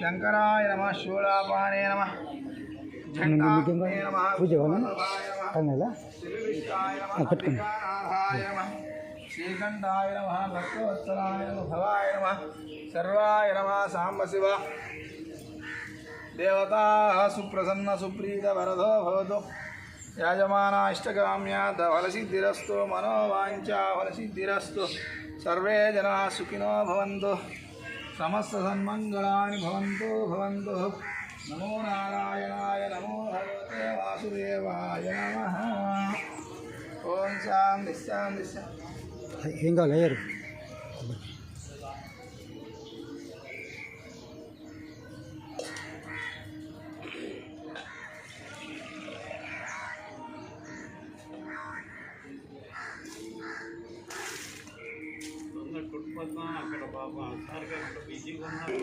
శంకరాయ నమ శూలాపానే నమ ఝండాయ నమ పూజ శ్రీకంఠాయ నమ భక్తవత్సలాయ నమ భవాయ నమ సర్వాయ నమ సాంబ శివ దేవతా సుప్రసన్న సుప్రీత వరదో భవతు యాజమాన ఇష్టకామ్య ఫలసిద్ధిరస్తు మనోవాంఛా ఫలసిద్ధిరస్తు సర్వే జనా సుఖినో భవంతు సమస్త సన్మంగళాని భవంతు నమో నారాయణాయ నమో భగవతే వాసుదేవాయ నమః. ఓం శాంతి శాంతి శాంతి. ఏం కావాలి అయ్యారు అక్కడ పాప సార్ బిజీగా ఉన్నారు.